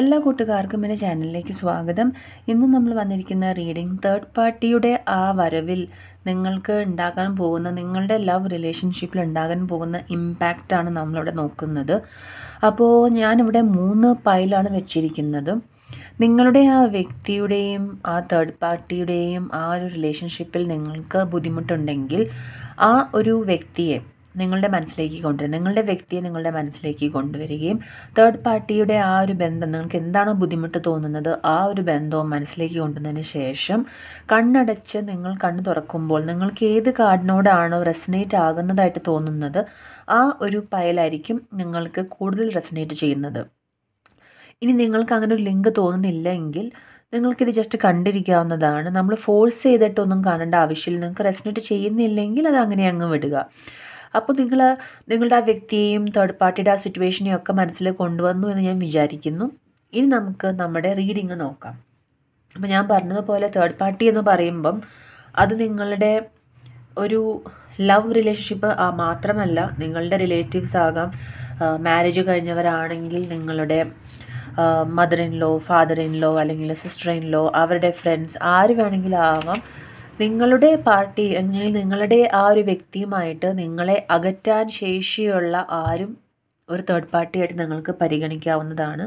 എല്ലാ കൂട്ടുകാർക്കും എൻ്റെ ചാനലിലേക്ക് സ്വാഗതം. ഇന്ന് നമ്മൾ വന്നിരിക്കുന്ന റീഡിംഗ് തേർഡ് പാർട്ടിയുടെ ആ വരവിൽ നിങ്ങൾക്ക് ഉണ്ടാകാൻ പോകുന്ന നിങ്ങളുടെ ലവ് റിലേഷൻഷിപ്പിൽ ഉണ്ടാകാൻ പോകുന്ന ഇമ്പാക്റ്റാണ് നമ്മളിവിടെ നോക്കുന്നത്. അപ്പോൾ ഞാനിവിടെ 3 പൈലാണ് വെച്ചിരിക്കുന്നത്. നിങ്ങളുടെ ആ വ്യക്തിയുടെയും ആ തേർഡ് പാർട്ടിയുടെയും ആ ഒരു റിലേഷൻഷിപ്പിൽ നിങ്ങൾക്ക് ബുദ്ധിമുട്ടുണ്ടെങ്കിൽ ആ ഒരു വ്യക്തിയെ നിങ്ങളുടെ മനസ്സിലേക്ക് കൊണ്ടുവരിക, നിങ്ങളുടെ വ്യക്തിയെ നിങ്ങളുടെ മനസ്സിലേക്ക് കൊണ്ടുവരികയും തേർഡ് പാർട്ടിയുടെ ആ ഒരു ബന്ധം നിങ്ങൾക്ക് എന്താണോ ബുദ്ധിമുട്ട് തോന്നുന്നത് ആ ഒരു ബന്ധവും മനസ്സിലേക്ക് കൊണ്ടുവന്നതിന് ശേഷം കണ്ണടച്ച് നിങ്ങൾ കണ്ണ് തുറക്കുമ്പോൾ നിങ്ങൾക്ക് ഏത് കാർഡിനോടാണോ റെസനേറ്റ് ആകുന്നതായിട്ട് തോന്നുന്നത് ആ ഒരു പയലായിരിക്കും നിങ്ങൾക്ക് കൂടുതൽ റെസനേറ്റ് ചെയ്യുന്നത്. ഇനി നിങ്ങൾക്ക് അങ്ങനെ ഒരു ലിങ്ക് തോന്നുന്നില്ല എങ്കിൽ നിങ്ങൾക്കിത് ജസ്റ്റ് കണ്ടിരിക്കാവുന്നതാണ്. നമ്മൾ ഫോഴ്സ് ചെയ്തിട്ടൊന്നും കാണേണ്ട ആവശ്യമില്ല. നിങ്ങൾക്ക് റെസനേറ്റ് ചെയ്യുന്നില്ലെങ്കിൽ അത് അങ്ങനെ അങ്ങ് വിടുക. അപ്പോൾ നിങ്ങളുടെ ആ വ്യക്തിയെയും തേർഡ് പാർട്ടിയുടെ ആ സിറ്റുവേഷനെയും ഒക്കെ മനസ്സിൽ കൊണ്ടുവന്നു എന്ന് ഞാൻ വിചാരിക്കുന്നു. ഇനി നമുക്ക് നമ്മുടെ റീഡിങ് നോക്കാം. അപ്പോൾ ഞാൻ പറഞ്ഞതുപോലെ തേർഡ് പാർട്ടി എന്ന് പറയുമ്പം അത് നിങ്ങളുടെ ഒരു ലവ് റിലേഷൻഷിപ്പ് മാത്രമല്ല, നിങ്ങളുടെ റിലേറ്റീവ്സ് ആകാം, മാരേജ് കഴിഞ്ഞവരാണെങ്കിൽ നിങ്ങളുടെ mother in law, father in law അല്ലെങ്കിൽ സിസ്റ്റർ ഇൻ ലോ, അവരുടെ ഫ്രണ്ട്സ്, ആര് വേണമെങ്കിലും ആവാം. നിങ്ങളുടെ പാർട്ടി അല്ലെങ്കിൽ നിങ്ങളുടെ ആ ഒരു വ്യക്തിയുമായിട്ട് നിങ്ങളെ അകറ്റാൻ ശേഷിയുള്ള ആരും ഒരു തേർഡ് പാർട്ടിയായിട്ട് നിങ്ങൾക്ക് പരിഗണിക്കാവുന്നതാണ്.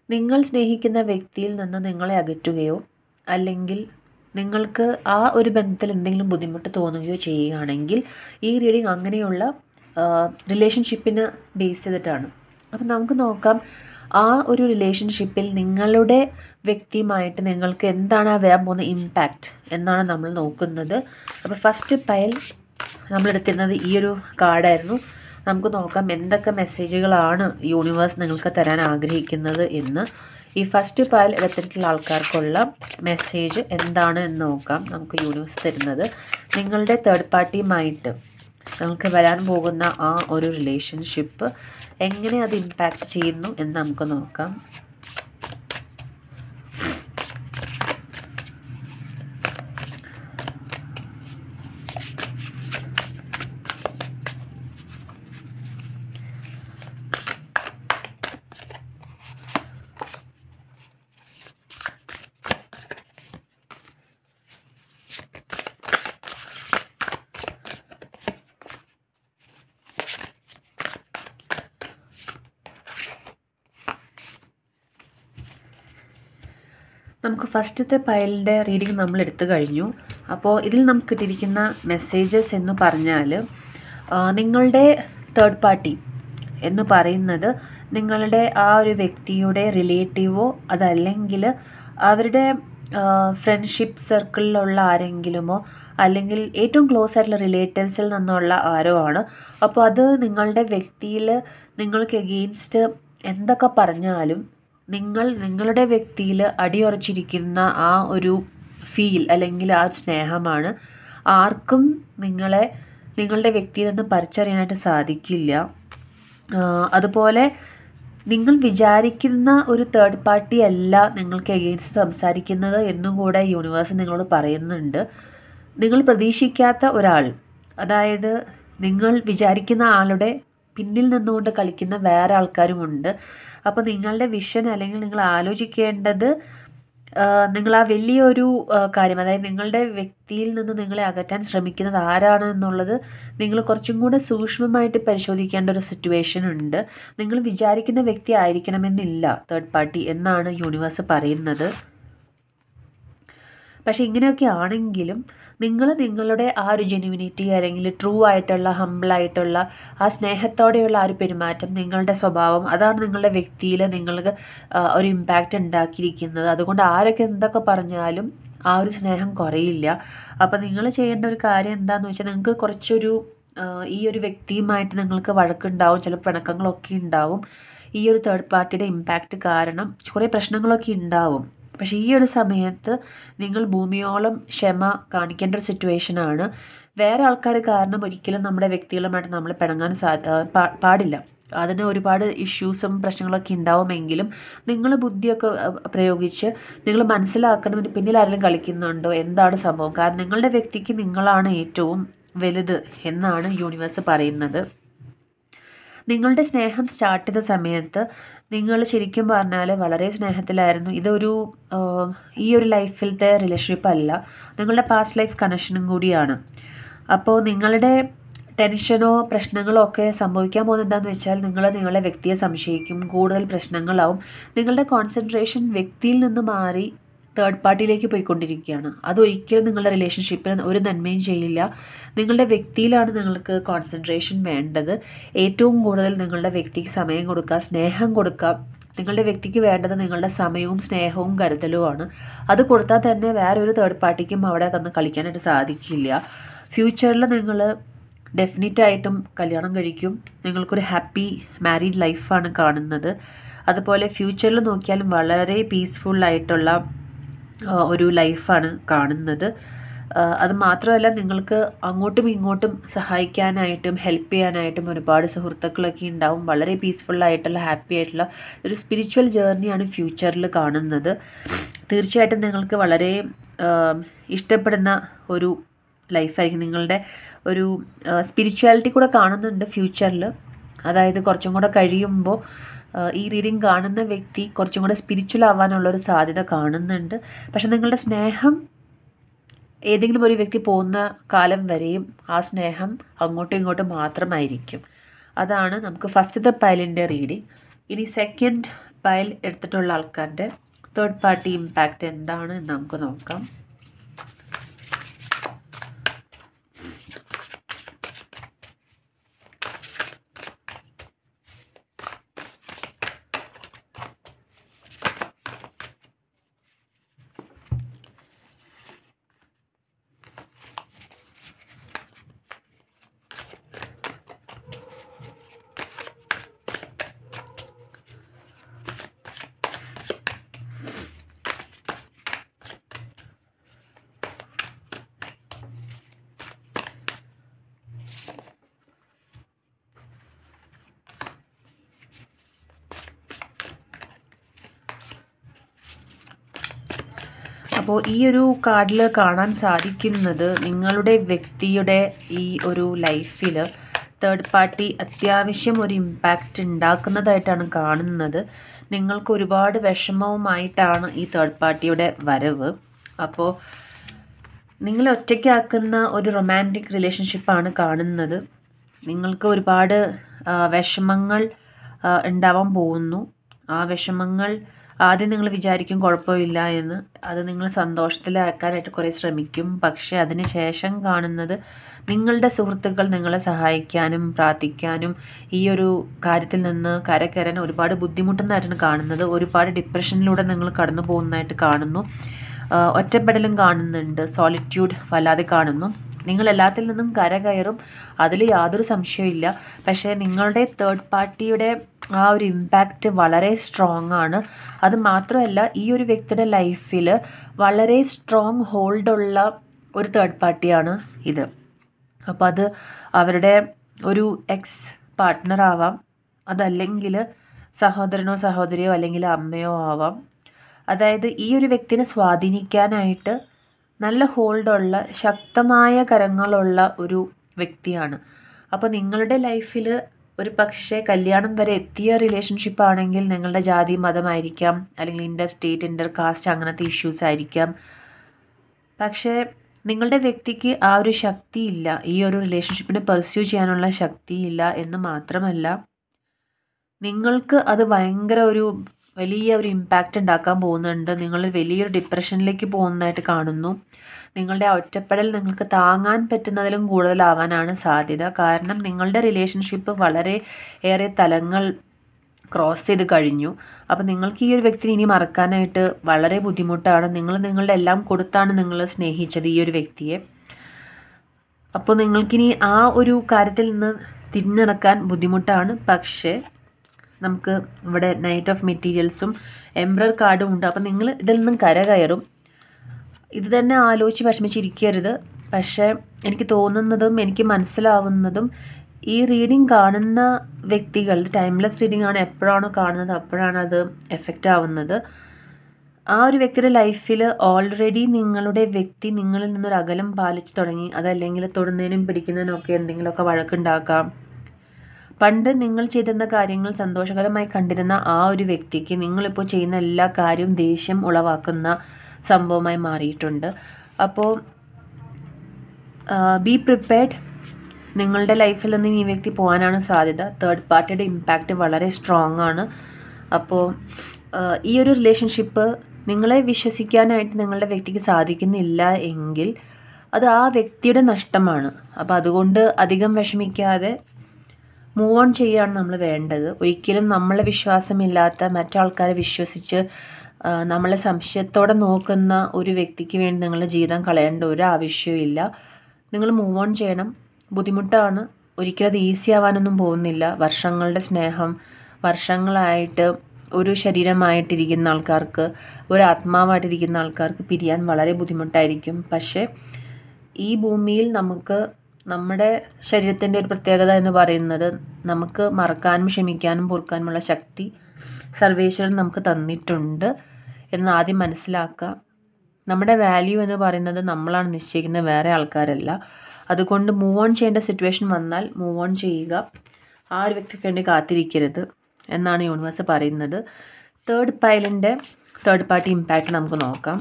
നിങ്ങൾ സ്നേഹിക്കുന്ന വ്യക്തിയിൽ നിന്ന് നിങ്ങളെ അകറ്റുകയോ അല്ലെങ്കിൽ നിങ്ങൾക്ക് ആ ഒരു ബന്ധത്തിൽ എന്തെങ്കിലും ബുദ്ധിമുട്ട് തോന്നുകയോ ചെയ്യുകയാണെങ്കിൽ ഈ റീഡിങ് അങ്ങനെയുള്ള റിലേഷൻഷിപ്പിന് ബേസ് ചെയ്തിട്ടാണ്. അപ്പം നമുക്ക് നോക്കാം ആ ഒരു റിലേഷൻഷിപ്പിൽ നിങ്ങളുടെ വ്യക്തിയുമായിട്ട് നിങ്ങൾക്ക് എന്താണ് വരാൻ പോകുന്ന ഇമ്പാക്റ്റ് എന്നാണ് നമ്മൾ നോക്കുന്നത്. അപ്പോൾ ഫസ്റ്റ് പയൽ നമ്മളെടുത്തിരുന്നത് ഈ ഒരു കാർഡായിരുന്നു. നമുക്ക് നോക്കാം എന്തൊക്കെ മെസ്സേജുകളാണ് യൂണിവേഴ്സ് നിങ്ങൾക്ക് തരാൻ ആഗ്രഹിക്കുന്നത് എന്ന്. ഈ ഫസ്റ്റ് പയൽ എടുത്തിട്ടുള്ള ആൾക്കാർക്കുള്ള മെസ്സേജ് എന്താണ് എന്ന് നോക്കാം. നമുക്ക് യൂണിവേഴ്സ് തരുന്നത് നിങ്ങളുടെ തേർഡ് പാർട്ടിയുമായിട്ട് നമുക്ക് വരാൻ പോകുന്ന ആ ഒരു റിലേഷൻഷിപ്പ് എങ്ങനെ അത് ഇമ്പാക്റ്റ് ചെയ്യുന്നു എന്ന് നമുക്ക് നോക്കാം. നമുക്ക് ഫസ്റ്റത്തെ പയലിൻ്റെ റീഡിങ് നമ്മൾ എടുത്തു കഴിഞ്ഞു. അപ്പോൾ ഇതിൽ നമുക്ക് കിട്ടിയിരിക്കുന്ന മെസ്സേജസ് എന്ന് പറഞ്ഞാൽ നിങ്ങളുടെ തേർഡ് പാർട്ടി എന്ന് പറയുന്നത് നിങ്ങളുടെ ആ ഒരു വ്യക്തിയുടെ റിലേറ്റീവോ അതല്ലെങ്കിൽ അവരുടെ ഫ്രണ്ട്ഷിപ്പ് സർക്കിളിലുള്ള ആരെങ്കിലുമോ അല്ലെങ്കിൽ ഏറ്റവും ക്ലോസ് ആയിട്ടുള്ള റിലേറ്റീവ്സിൽ നിന്നുള്ള ആരോ ആണ്. അപ്പോൾ അത് നിങ്ങളുടെ വ്യക്തിയിൽ നിങ്ങൾക്ക് എഗെയിൻസ്റ്റ് എന്തൊക്കെ പറഞ്ഞാലും നിങ്ങളുടെ വ്യക്തിയിൽ അടിയുറച്ചിരിക്കുന്ന ആ ഒരു ഫീൽ അല്ലെങ്കിൽ ആ ഒരു സ്നേഹമാണ് ആർക്കും നിങ്ങളുടെ വ്യക്തിയിൽ നിന്ന് പറിച്ചറിയാനായിട്ട് സാധിക്കില്ല. അതുപോലെ നിങ്ങൾ വിചാരിക്കുന്ന ഒരു തേർഡ് പാർട്ടി അല്ല നിങ്ങൾക്ക് എഗെയിൻസ്റ്റ് സംസാരിക്കുന്നത് എന്നും കൂടെ യൂണിവേഴ്സ് നിങ്ങളോട് പറയുന്നുണ്ട്. നിങ്ങൾ പ്രതീക്ഷിക്കാത്ത ഒരാൾ, അതായത് നിങ്ങൾ വിചാരിക്കുന്ന ആളുടെ പിന്നിൽ നിന്നുകൊണ്ട് കളിക്കുന്ന വേറെ ആൾക്കാരുമുണ്ട്. അപ്പോൾ നിങ്ങളുടെ വിഷൻ അല്ലെങ്കിൽ നിങ്ങൾ ആലോചിക്കേണ്ടത് നിങ്ങൾ ആ വലിയൊരു കാര്യം, അതായത് നിങ്ങളുടെ വ്യക്തിയിൽ നിന്ന് നിങ്ങളെ അകറ്റാൻ ശ്രമിക്കുന്നത് ആരാണ് എന്നുള്ളത് നിങ്ങൾ കുറച്ചും കൂടെ സൂക്ഷ്മമായിട്ട് പരിശോധിക്കേണ്ട ഒരു സിറ്റുവേഷൻ ഉണ്ട്. നിങ്ങൾ വിചാരിക്കുന്ന വ്യക്തി ആയിരിക്കണമെന്നില്ല തേർഡ് പാർട്ടി എന്നാണ് യൂണിവേഴ്സ് പറയുന്നത്. പക്ഷേ ഇങ്ങനെയൊക്കെ ആണെങ്കിലും നിങ്ങളുടെ ആ ഒരു ജെന്യുവിനിറ്റി അല്ലെങ്കിൽ ട്രൂ ആയിട്ടുള്ള ഹമ്പിളായിട്ടുള്ള ആ സ്നേഹത്തോടെയുള്ള ആ ഒരു പെരുമാറ്റം, നിങ്ങളുടെ സ്വഭാവം, അതാണ് നിങ്ങളുടെ വ്യക്തിയിൽ നിങ്ങൾക്ക് ഒരു ഇമ്പാക്റ്റ് ഉണ്ടാക്കിയിരിക്കുന്നത്. അതുകൊണ്ട് ആരൊക്കെ എന്തൊക്കെ പറഞ്ഞാലും ആ ഒരു സ്നേഹം കുറയില്ല. അപ്പോൾ നിങ്ങൾ ചെയ്യേണ്ട ഒരു കാര്യം എന്താണെന്ന് വെച്ചാൽ നിങ്ങൾക്ക് കുറച്ചൊരു ഈ ഒരു വ്യക്തിയുമായിട്ട് നിങ്ങൾക്ക് വഴക്കുണ്ടാവും, ചില പിണക്കങ്ങളൊക്കെ ഉണ്ടാവും. ഈ ഒരു തേർഡ് പാർട്ടിയുടെ ഇമ്പാക്റ്റ് കാരണം കുറേ പ്രശ്നങ്ങളൊക്കെ ഉണ്ടാവും. പക്ഷേ ഈ ഒരു സമയത്ത് നിങ്ങൾ ഭൂമിയോളം ക്ഷമ കാണിക്കേണ്ട ഒരു സിറ്റുവേഷനാണ്. വേറെ ആൾക്കാർ കാരണം ഒരിക്കലും നമ്മുടെ വ്യക്തികളുമായിട്ട് നമ്മൾ പിണങ്ങാൻ പാടില്ല. അതിന് ഒരുപാട് ഇഷ്യൂസും പ്രശ്നങ്ങളൊക്കെ ഉണ്ടാവുമെങ്കിലും നിങ്ങൾ ബുദ്ധിയൊക്കെ പ്രയോഗിച്ച് നിങ്ങൾ മനസ്സിലാക്കണം ഇതിന് പിന്നിൽ ആരെങ്കിലും കളിക്കുന്നുണ്ടോ, എന്താണ് സംഭവം. കാരണം നിങ്ങളുടെ വ്യക്തിക്ക് നിങ്ങളാണ് ഏറ്റവും വലുത് എന്നാണ് യൂണിവേഴ്സ് പറയുന്നത്. നിങ്ങളുടെ സ്നേഹം സ്റ്റാർട്ട് ചെയ്ത സമയത്ത് നിങ്ങൾ ശരിക്കും പറഞ്ഞാൽ വളരെ സ്നേഹത്തിലായിരുന്നു. ഇതൊരു ഈ ഒരു ലൈഫിലത്തെ റിലേഷൻഷിപ്പ് അല്ല, നിങ്ങളുടെ പാസ്റ്റ് ലൈഫ് കണക്ഷനും കൂടിയാണ്. അപ്പോൾ നിങ്ങളുടെ ടെൻഷനോ പ്രശ്നങ്ങളോ ഒക്കെ സംഭവിക്കാൻ പോകുന്നത് എന്താണെന്ന് വെച്ചാൽ നിങ്ങളുടെ വ്യക്തിയെ സംശയിക്കും, കൂടുതൽ പ്രശ്നങ്ങളാവും. നിങ്ങളുടെ കോൺസെൻട്രേഷൻ വ്യക്തിയിൽ നിന്ന് മാറി തേർഡ് പാർട്ടിയിലേക്ക് പോയിക്കൊണ്ടിരിക്കുകയാണ്. അതൊരിക്കലും നിങ്ങളുടെ റിലേഷൻഷിപ്പിന് ഒരു നന്മയും ചെയ്യില്ല. നിങ്ങളുടെ വ്യക്തിയിലാണ് നിങ്ങൾക്ക് കോൺസെൻട്രേഷൻ വേണ്ടത്. ഏറ്റവും കൂടുതൽ നിങ്ങളുടെ വ്യക്തിക്ക് സമയം കൊടുക്കുക, സ്നേഹം കൊടുക്കുക. നിങ്ങളുടെ വ്യക്തിക്ക് വേണ്ടത് നിങ്ങളുടെ സമയവും സ്നേഹവും കരുതലുമാണ്. അത് കൊടുത്താൽ തന്നെ വേറൊരു തേർഡ് പാർട്ടിക്കും അവിടെ വന്ന് കളിക്കാനായിട്ട് സാധിക്കില്ല. ഫ്യൂച്ചറിൽ നിങ്ങൾ ഡെഫിനറ്റായിട്ടും കല്യാണം കഴിക്കും. നിങ്ങൾക്കൊരു ഹാപ്പി മാരീഡ് ലൈഫാണ് കാണുന്നത്. അതുപോലെ ഫ്യൂച്ചറിൽ നോക്കിയാലും വളരെ പീസ്ഫുള്ളായിട്ടുള്ള ഒരു ലൈഫാണ് കാണുന്നത്. അത് മാത്രമല്ല, നിങ്ങൾക്ക് അങ്ങോട്ടും ഇങ്ങോട്ടും സഹായിക്കാനായിട്ടും ഹെൽപ്പ് ചെയ്യാനായിട്ടും ഒരുപാട് സുഹൃത്തുക്കളൊക്കെ ഉണ്ടാവും. വളരെ പീസ്ഫുള്ളായിട്ടുള്ള ഹാപ്പി ആയിട്ടുള്ള ഒരു സ്പിരിച്വൽ ജേർണിയാണ് ഫ്യൂച്ചറിൽ കാണുന്നത്. തീർച്ചയായിട്ടും നിങ്ങൾക്ക് വളരെ ഇഷ്ടപ്പെടുന്ന ഒരു ലൈഫായിരിക്കും. നിങ്ങളുടെ ഒരു സ്പിരിച്വാലിറ്റി കൂടെ കാണുന്നുണ്ട് ഫ്യൂച്ചറിൽ. അതായത് കുറച്ചും കൂടെ കഴിയുമ്പോൾ ഈ റീഡിങ് കാണുന്ന വ്യക്തി കുറച്ചും കൂടെ സ്പിരിച്വൽ ആവാനുള്ളൊരു സാധ്യത കാണുന്നുണ്ട്. പക്ഷെ നിങ്ങളുടെ സ്നേഹം ഏതെങ്കിലും ഒരു വ്യക്തി പോകുന്ന കാലം വരെയും ആ സ്നേഹം അങ്ങോട്ടും ഇങ്ങോട്ടും മാത്രമായിരിക്കും. അതാണ് നമുക്ക് ഫസ്റ്റത്തെ പൈലിൻ്റെ റീഡിങ്. ഇനി സെക്കൻഡ് പൈൽ എടുത്തിട്ടുള്ള ആൾക്കാരുടെ തേർഡ് പാർട്ടി ഇമ്പാക്റ്റ് എന്താണ് എന്ന് നമുക്ക് നോക്കാം. അപ്പോൾ ഈ ഒരു കാർഡിൽ കാണാൻ സാധിക്കുന്നത് നിങ്ങളുടെ വ്യക്തിയുടെ ഈ ഒരു ലൈഫിൽ തേർഡ് പാർട്ടി അത്യാവശ്യം ഒരു ഇമ്പാക്റ്റ് ഉണ്ടാക്കുന്നതായിട്ടാണ് കാണുന്നത്. നിങ്ങൾക്ക് ഒരുപാട് വിഷമവുമായിട്ടാണ് ഈ തേർഡ് പാർട്ടിയുടെ വരവ്. അപ്പോൾ നിങ്ങളെ ഒറ്റയ്ക്കാക്കുന്ന ഒരു റൊമാൻറ്റിക് റിലേഷൻഷിപ്പാണ് കാണുന്നത്. നിങ്ങൾക്ക് ഒരുപാട് വിഷമങ്ങൾ ഉണ്ടാവാൻ പോകുന്നു. ആ വിഷമങ്ങൾ ആദ്യം നിങ്ങൾ വിചാരിക്കും കുഴപ്പമില്ല എന്ന്. അത് നിങ്ങൾ സന്തോഷത്തിലാക്കാനായിട്ട് കുറേ ശ്രമിക്കും. പക്ഷേ അതിന് ശേഷം കാണുന്നത് നിങ്ങളുടെ സുഹൃത്തുക്കൾ നിങ്ങളെ സഹായിക്കാനും പ്രാർത്ഥിക്കാനും ഈ ഒരു കാര്യത്തിൽ നിന്ന് കരകയറാൻ ഒരുപാട് ബുദ്ധിമുട്ടുന്നതായിട്ടാണ് കാണുന്നത്. ഒരുപാട് ഡിപ്രഷനിലൂടെ നിങ്ങൾ കടന്നു പോകുന്നതായിട്ട് കാണുന്നു. ഒറ്റപ്പെടലും കാണുന്നുണ്ട്. സോളിറ്റ്യൂഡ് വല്ലാതെ കാണുന്നു. നിങ്ങൾ എല്ലാത്തിൽ നിന്നും കരകയറും, അതിൽ യാതൊരു സംശയമില്ല. പക്ഷേ നിങ്ങളുടെ തേർഡ് പാർട്ടിയുടെ ആ ഒരു ഇമ്പാക്റ്റ് വളരെ സ്ട്രോങ് ആണ്. അത് മാത്രമല്ല, ഈ ഒരു വ്യക്തിയുടെ ലൈഫിൽ വളരെ സ്ട്രോങ് ഹോൾഡുള്ള ഒരു തേർഡ് പാർട്ടിയാണ് ഇത്. അപ്പോൾ അത് അവരുടെ ഒരു എക്സ് പാർട്ട്ണർ ആവാം, അതല്ലെങ്കിൽ സഹോദരനോ സഹോദരിയോ അല്ലെങ്കിൽ അമ്മയോ ആവാം. അതായത് ഈ ഒരു വ്യക്തിനെ സ്വാധീനിക്കാനായിട്ട് നല്ല ഹോൾഡുള്ള ശക്തമായ കരങ്ങളുള്ള ഒരു വ്യക്തിയാണ്. അപ്പോൾ നിങ്ങളുടെ ലൈഫിൽ ഒരു പക്ഷേ കല്യാണം വരെ എത്തിയ റിലേഷൻഷിപ്പ് ആണെങ്കിൽ നിങ്ങളുടെ ജാതി മതമായിരിക്കാം, അല്ലെങ്കിൽ ഇൻ്റർ സ്റ്റേറ്റ് ഇൻ്റർ കാസ്റ്റ് അങ്ങനത്തെ ഇഷ്യൂസ് ആയിരിക്കാം. പക്ഷേ നിങ്ങളുടെ വ്യക്തിക്ക് ആ ഒരു ശക്തിയില്ല, ഈ ഒരു റിലേഷൻഷിപ്പിനെ പെർസ്യൂ ചെയ്യാനുള്ള ശക്തിയില്ല എന്ന് മാത്രമല്ല, നിങ്ങൾക്ക് അത് ഭയങ്കര ഒരു വലിയ ഒരു ഇമ്പാക്റ്റ് ഉണ്ടാക്കാൻ പോകുന്നുണ്ട്. നിങ്ങൾ വലിയൊരു ഡിപ്രഷനിലേക്ക് പോകുന്നതായിട്ട് കാണുന്നു. നിങ്ങളുടെ ആ ഒറ്റപ്പെടൽ നിങ്ങൾക്ക് താങ്ങാൻ പറ്റുന്നതിലും കൂടുതലാവാനാണ് സാധ്യത. കാരണം നിങ്ങളുടെ റിലേഷൻഷിപ്പ് വളരെ ഏറെ തലങ്ങൾ ക്രോസ് ചെയ്ത് കഴിഞ്ഞു. അപ്പോൾ നിങ്ങൾക്ക് ഈ ഒരു വ്യക്തിനെ ഇനി മറക്കാനായിട്ട് വളരെ ബുദ്ധിമുട്ടാണ്. നിങ്ങളുടെ എല്ലാം കൊടുത്താണ് നിങ്ങൾ സ്നേഹിച്ചത് ഈ ഒരു വ്യക്തിയെ. അപ്പോൾ നിങ്ങൾക്കിനി ആ ഒരു കാര്യത്തിൽ നിന്ന് തിരിഞ്ഞടക്കാൻ ബുദ്ധിമുട്ടാണ്. പക്ഷേ നമുക്ക് ഇവിടെ നൈറ്റ് ഓഫ് മെറ്റീരിയൽസും എംബ്രർ കാർഡും ഉണ്ട്. അപ്പം നിങ്ങൾ ഇതിൽ നിന്നും കരകയറും. ഇത് തന്നെ ആലോചിച്ച് വിഷമിച്ചിരിക്കരുത്. പക്ഷേ എനിക്ക് തോന്നുന്നതും എനിക്ക് മനസ്സിലാവുന്നതും ഈ റീഡിങ് കാണുന്ന വ്യക്തികൾ, ടൈംലെസ് റീഡിംഗ് ആണ്, എപ്പോഴാണോ കാണുന്നത് അപ്പോഴാണ് അത് എഫക്റ്റ് ആവുന്നത്. ആ ഒരു വ്യക്തിയുടെ ലൈഫിൽ ഓൾറെഡി നിങ്ങളുടെ വ്യക്തി നിങ്ങളിൽ നിന്നൊരു അകലം പാലിച്ചു തുടങ്ങി. അതല്ലെങ്കിൽ തൊടുന്നതിനും പിടിക്കുന്നതിനും ഒക്കെ എന്തെങ്കിലുമൊക്കെ വഴക്കുണ്ടാക്കാം. പണ്ട് നിങ്ങൾ ചെയ്തിരുന്ന കാര്യങ്ങൾ സന്തോഷകരമായി കണ്ടിരുന്ന ആ ഒരു വ്യക്തിക്ക് നിങ്ങളിപ്പോൾ ചെയ്യുന്ന എല്ലാ കാര്യവും ദേഷ്യം ഉളവാക്കുന്ന സംഭവമായി മാറിയിട്ടുണ്ട്. അപ്പോൾ ബി പ്രിപ്പയർഡ്. നിങ്ങളുടെ ലൈഫിൽ നിന്ന് ഈ വ്യക്തി പോകാനാണ് സാധ്യത. തേർഡ് പാർട്ടിയുടെ ഇമ്പാക്റ്റ് വളരെ സ്ട്രോങ് ആണ്. അപ്പോൾ ഈ ഒരു റിലേഷൻഷിപ്പ് നിങ്ങളെ വിശ്വസിക്കാനായിട്ട് നിങ്ങളുടെ വ്യക്തിക്ക് സാധിക്കുന്നില്ല എങ്കിൽ അത് ആ വ്യക്തിയുടെ നഷ്ടമാണ്. അപ്പോൾ അതുകൊണ്ട് അധികം വിഷമിക്കാതെ മൂവ് ഓൺ ചെയ്യുകയാണ് നമ്മൾ വേണ്ടത്. ഒരിക്കലും നമ്മളെ വിശ്വാസമില്ലാത്ത മറ്റാൾക്കാരെ വിശ്വസിച്ച് നമ്മളെ സംശയത്തോടെ നോക്കുന്ന ഒരു വ്യക്തിക്ക് വേണ്ടി നിങ്ങളുടെ ജീവിതം കളയേണ്ട ഒരു ആവശ്യമില്ല. നിങ്ങൾ മൂവ് ഓൺ ചെയ്യണം. ബുദ്ധിമുട്ടാണ്, ഒരിക്കലും അത് ഈസി ആവാനൊന്നും പോകുന്നില്ല. വർഷങ്ങളുടെ സ്നേഹം, വർഷങ്ങളായിട്ട് ഒരു ശരീരമായിട്ടിരിക്കുന്ന ആൾക്കാർക്ക്, ഒരു ആത്മാവായിട്ടിരിക്കുന്ന ആൾക്കാർക്ക് പിരിയാൻ വളരെ ബുദ്ധിമുട്ടായിരിക്കും. പക്ഷേ ഈ ഭൂമിയിൽ നമുക്ക് നമ്മുടെ ശരീരത്തിൻ്റെ ഒരു പ്രത്യേകത എന്ന് പറയുന്നത് നമുക്ക് മറക്കാനും ക്ഷമിക്കാനും പൊറുക്കാനുമുള്ള ശക്തി സർവേശ്വരൻ നമുക്ക് തന്നിട്ടുണ്ട് എന്ന് ആദ്യം മനസ്സിലാക്കുക. നമ്മുടെ വാല്യൂ എന്ന് പറയുന്നത് നമ്മളാണ് നിശ്ചയിക്കുന്നത്, വേറെ ആൾക്കാരല്ല. അതുകൊണ്ട് മൂവ് ഓൺ ചെയ്യേണ്ട സിറ്റുവേഷൻ വന്നാൽ മൂവ് ഓൺ ചെയ്യുക. ആ ഒരു വ്യക്തിക്ക് വേണ്ടി കാത്തിരിക്കരുത് എന്നാണ് യൂണിവേഴ്സ് പറയുന്നത്. തേർഡ് പൈലിൻ്റെ തേർഡ് പാർട്ടി ഇമ്പാക്റ്റ് നമുക്ക് നോക്കാം.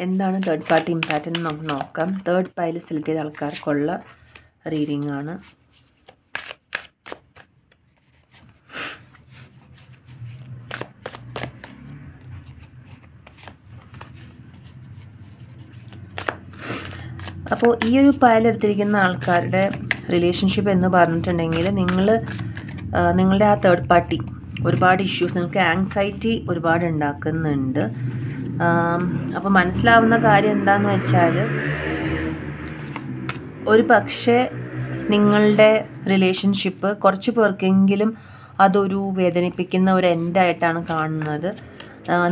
എന്താണ് തേർഡ് പാർട്ടി ഇമ്പാക്റ്റ് എന്ന് നമുക്ക് നോക്കാം. തേർഡ് പൈൽ സെലക്ട് ചെയ്ത ആൾക്കാർക്കുള്ള റീഡിംഗ് ആണ്. അപ്പോൾ ഈ ഒരു പൈൽ എടുത്തിരിക്കുന്ന ആൾക്കാരുടെ റിലേഷൻഷിപ്പ് എന്ന് പറഞ്ഞിട്ടുണ്ടെങ്കിൽ നിങ്ങളുടെ ആ തേർഡ് പാർട്ടി ഒരുപാട് ഇഷ്യൂസ്, നിങ്ങൾക്ക് ആങ്സൈറ്റി ഒരുപാട് ഉണ്ടാക്കുന്നുണ്ട്. അപ്പോൾ മനസ്സിലാവുന്ന കാര്യം എന്താണെന്ന് വെച്ചാൽ, ഒരു പക്ഷേ നിങ്ങളുടെ റിലേഷൻഷിപ്പ് കുറച്ച് പേർക്കെങ്കിലും അതൊരു വേദനിപ്പിക്കുന്ന ഒരു എൻഡായിട്ടാണ് കാണുന്നത്.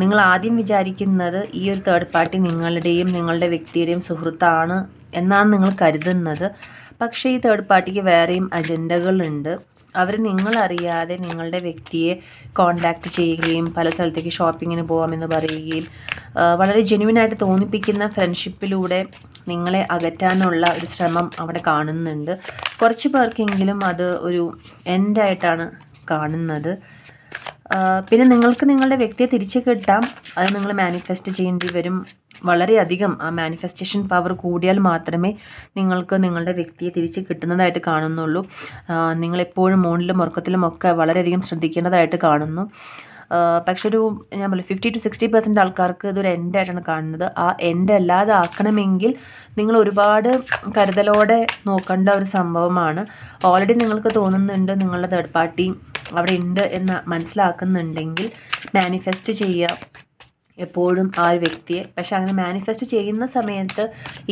നിങ്ങൾ ആദ്യം വിചാരിക്കുന്നത് ഈ ഒരു തേർഡ് പാർട്ടി നിങ്ങളുടെയും നിങ്ങളുടെ വ്യക്തിയുടെയും സുഹൃത്താണ് എന്നാണ് നിങ്ങൾ കരുതുന്നത്. പക്ഷേ ഈ തേർഡ് പാർട്ടിക്ക് വേറെയും അജണ്ടകളുണ്ട്. അവർ നിങ്ങളറിയാതെ നിങ്ങളുടെ വ്യക്തിയെ കോണ്ടാക്റ്റ് ചെയ്യുകയും പല സ്ഥലത്തേക്ക് ഷോപ്പിങ്ങിന് പോകാമെന്ന് പറയുകയും വളരെ ജെന്യുവിനായിട്ട് തോന്നിപ്പിക്കുന്ന ഫ്രണ്ട്ഷിപ്പിലൂടെ നിങ്ങളെ അകറ്റാനുള്ള ഒരു ശ്രമം അവിടെ കാണുന്നുണ്ട്. കുറച്ച് പേർക്കെങ്കിലും അത് ഒരു എൻഡായിട്ടാണ് കാണുന്നത്. പിന്നെ നിങ്ങൾക്ക് നിങ്ങളുടെ വ്യക്തിയെ തിരിച്ചു കിട്ടാം. അത് നിങ്ങൾ മാനിഫെസ്റ്റ് ചെയ്യേണ്ടി വരും. വളരെയധികം ആ മാനിഫെസ്റ്റേഷൻ പവർ കൂടിയാൽ മാത്രമേ നിങ്ങൾക്ക് നിങ്ങളുടെ വ്യക്തിയെ തിരിച്ച് കിട്ടുന്നതായിട്ട് കാണുന്നുള്ളൂ. നിങ്ങളെപ്പോഴും മൂണിലും ഉറക്കത്തിലും ഒക്കെ വളരെയധികം ശ്രദ്ധിക്കേണ്ടതായിട്ട് കാണുന്നു. പക്ഷെ ഞാൻ പറയും 50 to 60% ആൾക്കാർക്ക് ഇതൊരു എൻഡായിട്ടാണ് കാണുന്നത്. ആ എൻഡ് അല്ലാതെ ആക്കണമെങ്കിൽ നിങ്ങൾ ഒരുപാട് കരുതലോടെ നോക്കേണ്ട ഒരു സംഭവമാണ്. ഓൾറെഡി നിങ്ങൾക്ക് തോന്നുന്നുണ്ട് നിങ്ങളുടെ തേർഡ് പാർട്ടി അവിടെ ഉണ്ട് എന്ന് മനസ്സിലാക്കുന്നുണ്ടെങ്കിൽ മാനിഫെസ്റ്റ് ചെയ്യുക എപ്പോഴും ആ ഒരു വ്യക്തിയെ. പക്ഷെ അങ്ങനെ മാനിഫെസ്റ്റ് ചെയ്യുന്ന സമയത്ത്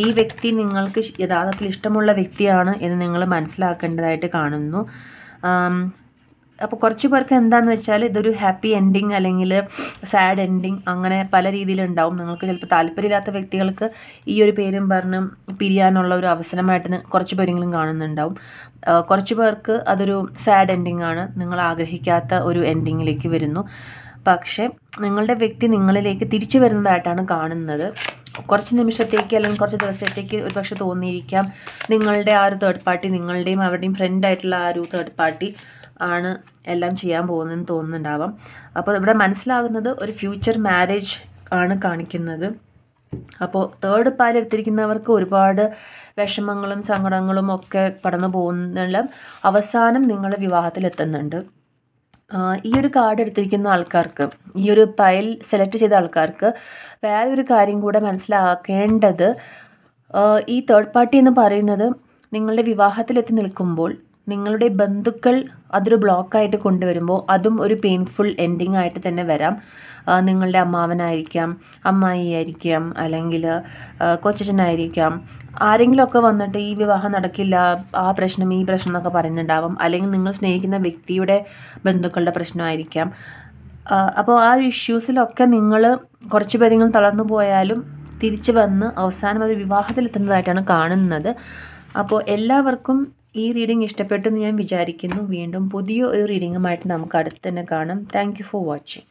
ഈ വ്യക്തി നിങ്ങൾക്ക് യഥാർത്ഥത്തിൽ ഇഷ്ടമുള്ള വ്യക്തിയാണ് എന്ന് നിങ്ങൾ മനസ്സിലാക്കേണ്ടതായിട്ട് കാണുന്നു. അപ്പോൾ കുറച്ച് പേർക്ക് എന്താണെന്ന് വെച്ചാൽ ഇതൊരു ഹാപ്പി എൻഡിങ് അല്ലെങ്കിൽ സാഡ് എൻഡിങ് അങ്ങനെ പല രീതിയിലുണ്ടാവും. നിങ്ങൾക്ക് ചിലപ്പോൾ താല്പര്യമില്ലാത്ത വ്യക്തികൾക്ക് ഈ ഒരു പേരും പറഞ്ഞ് പിരിയാനുള്ള ഒരു അവസരമായിട്ട് കുറച്ച് പേരെങ്കിലും കാണുന്നുണ്ടാവും. കുറച്ച് പേർക്ക് അതൊരു സാഡ് എൻഡിങ് ആണ്, നിങ്ങൾ ആഗ്രഹിക്കാത്ത ഒരു എൻഡിങ്ങിലേക്ക് വരുന്നു. പക്ഷേ നിങ്ങളുടെ വ്യക്തി നിങ്ങളിലേക്ക് തിരിച്ചു വരുന്നതായിട്ടാണ് കാണുന്നത്. കുറച്ച് നിമിഷത്തേക്ക് അല്ലെങ്കിൽ കുറച്ച് ദിവസത്തേക്ക് ഒരു പക്ഷെ തോന്നിയിരിക്കാം നിങ്ങളുടെ ആ ഒരു തേർഡ് പാർട്ടി നിങ്ങളുടെയും അവരുടെയും ഫ്രണ്ടായിട്ടുള്ള ആ ഒരു തേർഡ് പാർട്ടി ആണ് എല്ലാം ചെയ്യാൻ പോകുന്നതെന്ന് തോന്നുന്നുണ്ടാവാം. അപ്പോൾ ഇവിടെ മനസ്സിലാകുന്നത് ഒരു ഫ്യൂച്ചർ മാരേജ് ആണ് കാണിക്കുന്നത്. അപ്പോൾ തേർഡ് പാൽ എടുത്തിരിക്കുന്നവർക്ക് ഒരുപാട് വിഷമങ്ങളും സങ്കടങ്ങളും ഒക്കെ കടന്നു പോകുന്ന അവസാനം നിങ്ങൾ വിവാഹത്തിലെത്തുന്നുണ്ട്. ഈ ഒരു കാർഡ് എടുത്തിരിക്കുന്ന ആൾക്കാർക്ക്, ഈ ഒരു പൈൽ സെലക്ട് ചെയ്ത ആൾക്കാർക്ക് വേറെ ഒരു കാര്യം കൂടെ മനസ്സിലാക്കേണ്ടത്, ഈ തേർഡ് പാർട്ടി എന്ന് പറയുന്നത് നിങ്ങളുടെ വിവാഹത്തിലെത്തി നിൽക്കുമ്പോൾ നിങ്ങളുടെ ബന്ധുക്കൾ അതൊരു ബ്ലോക്കായിട്ട് കൊണ്ടുവരുമ്പോൾ അതും ഒരു പെയിൻഫുൾ എൻഡിങ് ആയിട്ട് തന്നെ വരാം. നിങ്ങളുടെ അമ്മാവനായിരിക്കാം, അമ്മായി ആയിരിക്കാം, അല്ലെങ്കിൽ കൊച്ചച്ഛനായിരിക്കാം. ആരെങ്കിലുമൊക്കെ വന്നിട്ട് ഈ വിവാഹം നടക്കില്ല, ആ പ്രശ്നം ഈ പ്രശ്നം എന്നൊക്കെ പറയുന്നുണ്ടാവും. അല്ലെങ്കിൽ നിങ്ങൾ സ്നേഹിക്കുന്ന വ്യക്തിയുടെ ബന്ധുക്കളുടെ പ്രശ്നമായിരിക്കാം. അപ്പോൾ ആ ഇഷ്യൂസിലൊക്കെ നിങ്ങൾ കുറച്ച് പേരെങ്കിലും തളർന്നു പോയാലും തിരിച്ച് വന്ന് അവസാനം അത് വിവാഹത്തിലെത്തുന്നതായിട്ടാണ് കാണുന്നത്. അപ്പോൾ എല്ലാവർക്കും ഈ റീഡിംഗ് ഇഷ്ടപ്പെട്ടു എന്ന് ഞാൻ വിചാരിക്കുന്നു. വീണ്ടും പുതിയ ഒരു റീഡിങ്ങുമായിട്ട് നമുക്ക് അടുത്ത് തന്നെ കാണാം. Thank you for watching.